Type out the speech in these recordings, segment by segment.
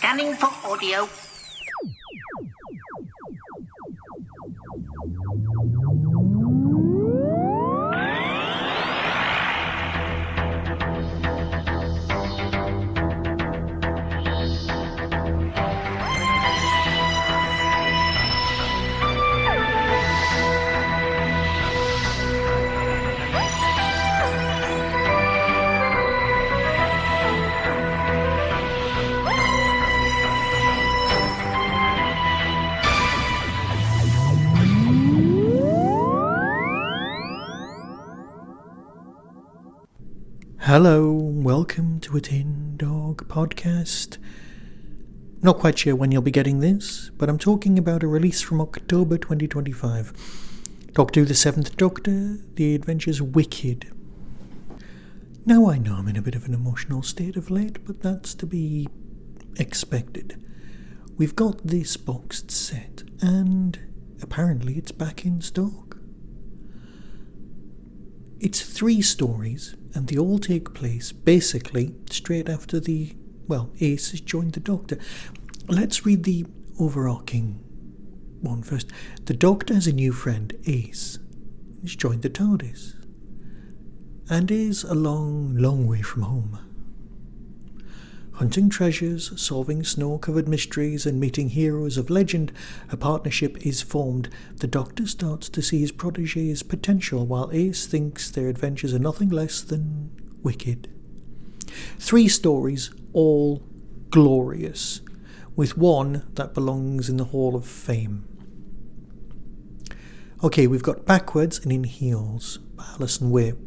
Scanning for audio. Hello, welcome to a Tin Dog podcast. Not quite sure when you'll be getting this, but I'm talking about a release from October 2025. Doctor Who the Seventh Doctor, The Adventures Wicked. Now I know I'm in a bit of an emotional state of late, but that's to be expected. We've got this boxed set, and apparently it's back in stock. It's 3 stories, and they all take place basically straight after Ace has joined the Doctor. Let's read the overarching one first. The Doctor has a new friend, Ace. He's joined the TARDIS and is a long, long way from home. Hunting treasures, solving snow-covered mysteries and meeting heroes of legend, a partnership is formed. The Doctor starts to see his protege's potential, while Ace thinks their adventures are nothing less than wicked. 3 stories, all glorious, with one that belongs in the Hall of Fame. Okay, we've got Backwards and In Heels by Alison Winter.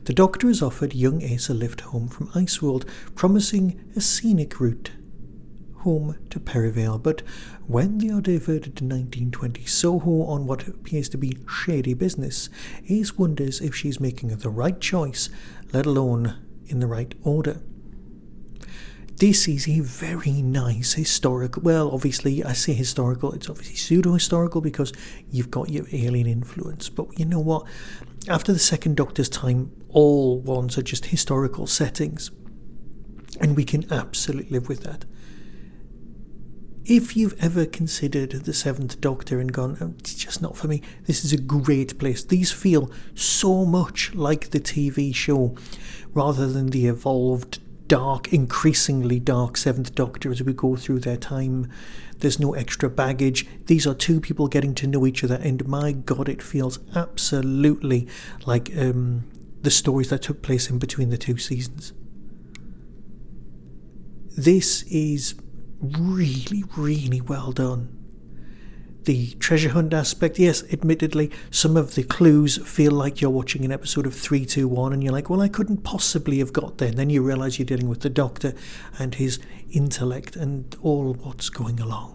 The Doctor has offered young Ace a lift home from Iceworld, promising a scenic route home to Perivale. But when they are diverted to 1920 Soho on what appears to be shady business, Ace wonders if she's making the right choice, let alone in the right order. This is a very nice historical, well, obviously I say historical, it's obviously pseudo-historical because you've got your alien influence, but you know what? After the Second Doctor's time, all ones are just historical settings, and we can absolutely live with that. If you've ever considered the Seventh Doctor and gone, oh, it's just not for me, this is a great place. These feel so much like the TV show, rather than the evolved, dark, increasingly dark Seventh Doctor as we go through their time. There's no extra baggage. These are 2 people getting to know each other, and my God, it feels absolutely like the stories that took place in between the 2 seasons. This is really, really well done. The treasure hunt aspect, yes, admittedly, some of the clues feel like you're watching an episode of 321 and you're like, well, I couldn't possibly have got there. And then you realise you're dealing with the Doctor and his intellect and all what's going along.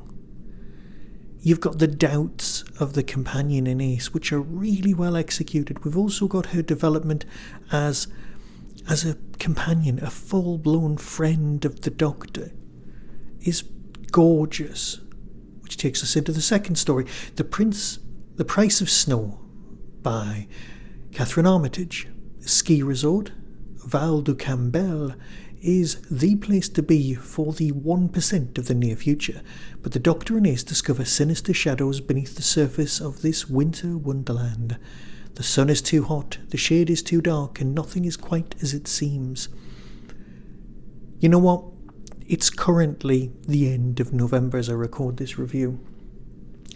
You've got the doubts of the companion in Ace, which are really well executed. We've also got her development as a companion, a full-blown friend of the Doctor, is gorgeous. Which takes us into the second story, The Price of Snow by Katharine Armitage Ski Resort. Val du Cam Belle is the place to be for the 1% of the near future, but the Doctor and Ace discover sinister shadows beneath the surface of this winter wonderland. The sun is too hot, the shade is too dark, and nothing is quite as it seems. You know what? It's currently the end of November as I record this review,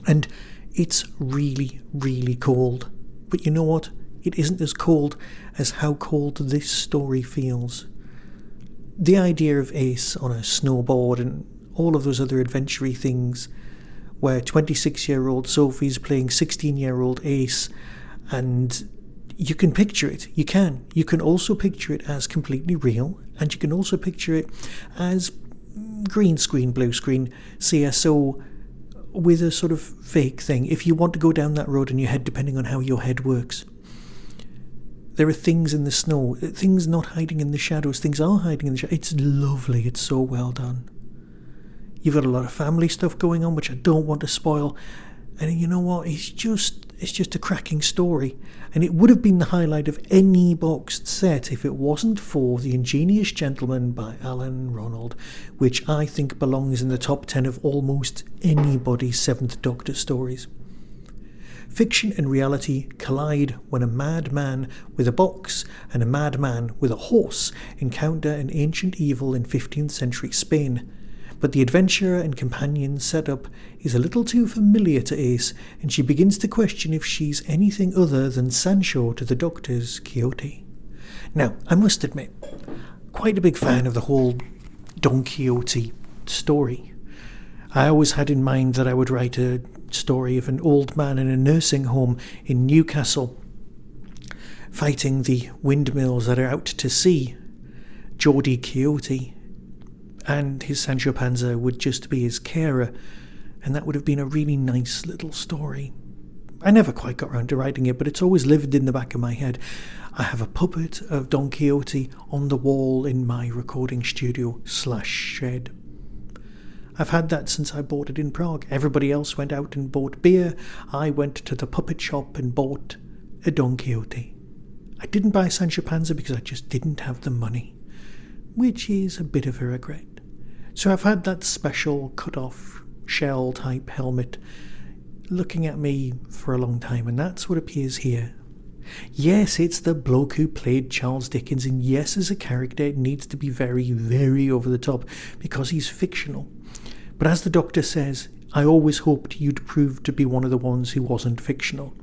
and it's really, really cold. But you know what? It isn't as cold as how cold this story feels. The idea of Ace on a snowboard and all of those other adventure-y things, where 26-year-old Sophie's playing 16-year-old Ace, and you can picture it. You can also picture it as completely real, and you can also picture it as green screen, blue screen, CSO with a sort of fake thing. If you want to go down that road in your head, depending on how your head works. There are things in the snow, things not hiding in the shadows, things are hiding in the shadows. It's lovely, it's so well done. You've got a lot of family stuff going on, which I don't want to spoil. And you know what? It's just a cracking story. And it would have been the highlight of any boxed set if it wasn't for The Ingenious Gentleman by Alan Ronald, which I think belongs in the top 10 of almost anybody's Seventh Doctor stories. Fiction and reality collide when a madman with a box and a madman with a horse encounter an ancient evil in 15th century Spain. But the adventurer and companion setup is a little too familiar to Ace, and she begins to question if she's anything other than Sancho to the Doctor's Quixote. Now, I must admit, quite a big fan of the whole Don Quixote story. I always had in mind that I would write a story of an old man in a nursing home in Newcastle, fighting the windmills that are out to sea. Geordie Quixote and his Sancho Panza would just be his carer, and that would have been a really nice little story. I never quite got around to writing it, but it's always lived in the back of my head. I have a puppet of Don Quixote on the wall in my recording studio / shed. I've had that since I bought it in Prague. Everybody else went out and bought beer. I went to the puppet shop and bought a Don Quixote. I didn't buy Sancho Panza because I just didn't have the money, which is a bit of a regret. So I've had that special cut-off shell-type helmet looking at me for a long time, and that's what appears here. Yes, it's the bloke who played Charles Dickens, and yes, as a character it needs to be very, very over the top because he's fictional. But as the Doctor says, I always hoped you'd prove to be one of the ones who wasn't fictional.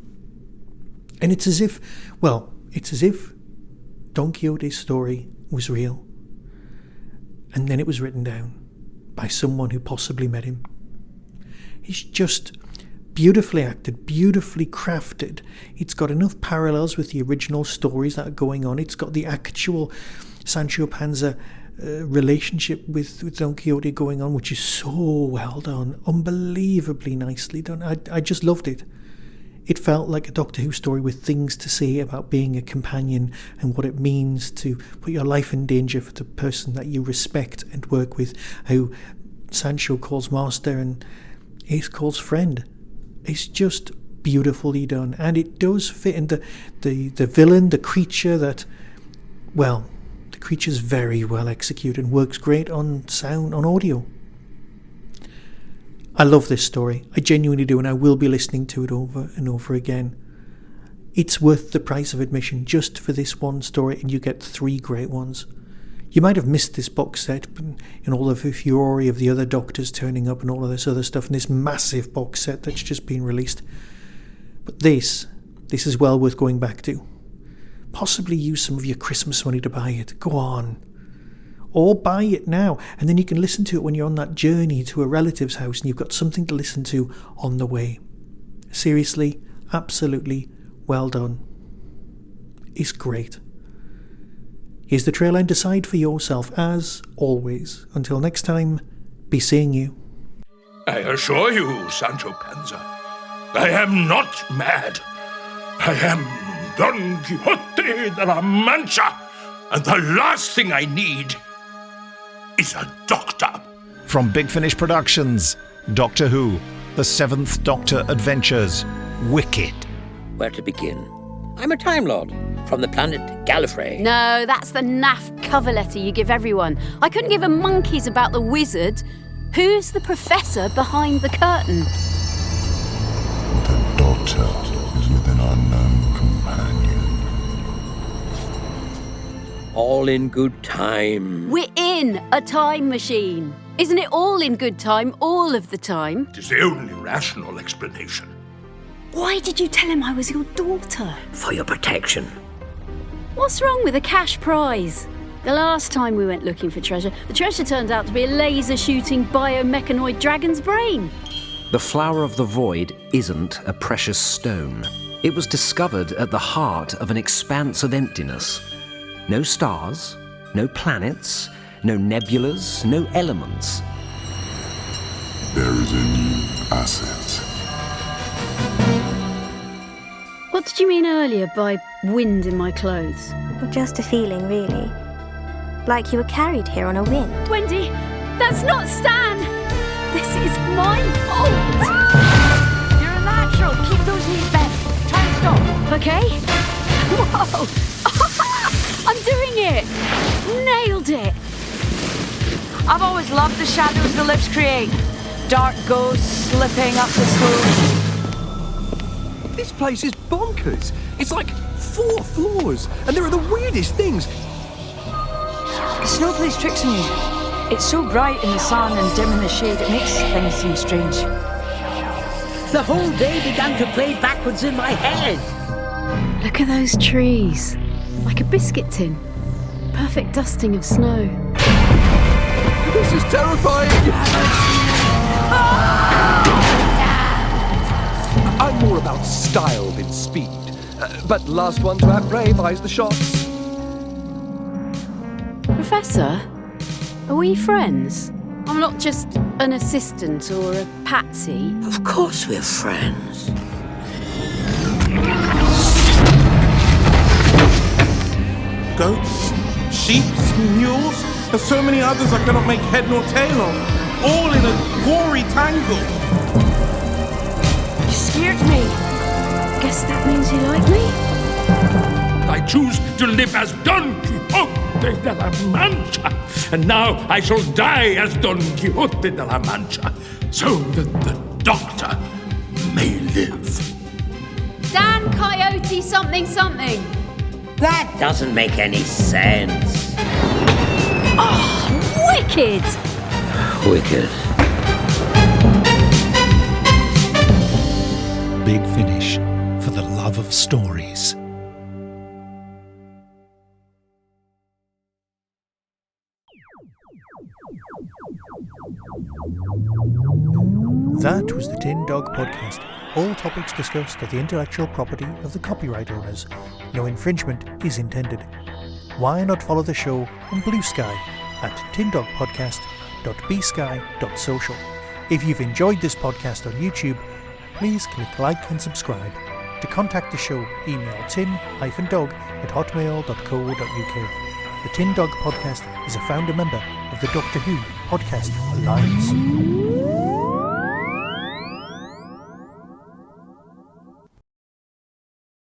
And it's as if Don Quixote's story was real. And then it was written down by someone who possibly met him. It's just beautifully acted, beautifully crafted. It's got enough parallels with the original stories that are going on. It's got the actual Sancho Panza relationship with Don Quixote going on, which is so well done, unbelievably nicely done. I just loved it. It felt like a Doctor Who story with things to say about being a companion and what it means to put your life in danger for the person that you respect and work with, who Sancho calls master and Ace calls friend. It's just beautifully done, and it does fit in the villain, the creature that, well, the creature's very well executed and works great on sound, on audio. I love this story. I genuinely do, and I will be listening to it over and over again. It's worth the price of admission just for this one story, and you get 3 great ones. You might have missed this box set in all of the fury of the other Doctors turning up and all of this other stuff, and this massive box set that's just been released. But this is well worth going back to. Possibly use some of your Christmas money to buy it. Go on. Or buy it now, and then you can listen to it when you're on that journey to a relative's house and you've got something to listen to on the way. Seriously, absolutely well done. It's great. Here's the trail and decide for yourself, as always. Until next time, be seeing you. I assure you, Sancho Panza, I am not mad. I am Don Quixote de la Mancha, and the last thing I need is a doctor. From Big Finish Productions, Doctor Who, The Seventh Doctor Adventures, Wicked. Where to begin? I'm a Time Lord from the planet Gallifrey. No, that's the naff cover letter you give everyone. I couldn't give a monkeys about the wizard. Who's the professor behind the curtain? The Doctor is with an unknown companion. All in good time. We're in a time machine. Isn't it all in good time all of the time? It is the only rational explanation. Why did you tell him I was your daughter? For your protection. What's wrong with a cash prize? The last time we went looking for treasure, the treasure turned out to be a laser-shooting biomechanoid dragon's brain. The Flower of the Void isn't a precious stone. It was discovered at the heart of an expanse of emptiness. No stars, no planets, no nebulas, no elements. There is a new asset. What did you mean earlier by wind in my clothes? Just a feeling, really. Like you were carried here on a wind. Wendy, that's not Stan! This is my fault! You're alive! those knees bent. Try and stop. Okay. Whoa! I'm doing it! Nailed it! I've always loved the shadows the lips create. Dark ghosts slipping up the slope. This place is bonkers. It's like 4 floors, and there are the weirdest things. The snow plays tricks on you. It's so bright in the sun and dim in the shade, it makes things seem strange. The whole day began to play backwards in my head. Look at those trees. Like a biscuit tin. Perfect dusting of snow. This is terrifying! I'm more about style than speed. But last one to outbrave buys the shots. Professor, are we friends? I'm not just an assistant or a patsy. Of course we're friends. Goats, sheep, mules, and so many others I cannot make head nor tail of, all in a gory tangle. You scared me. Guess that means you like me? I choose to live as Don Quixote de la Mancha, and now I shall die as Don Quixote de la Mancha, so that the Doctor may live. Dan Coyote something something. That doesn't make any sense. Oh, wicked! Wicked. Big Finish, for the love of stories. That was the Tin Dog Podcast. All topics discussed are the intellectual property of the copyright owners. No infringement is intended. Why not follow the show on Blue Sky at tindogpodcast.bsky.social. If you've enjoyed this podcast on YouTube, please click like and subscribe. To contact the show, email tin-dog@hotmail.co.uk. The Tin Dog Podcast is a founder member of the Doctor Who Podcast Alliance.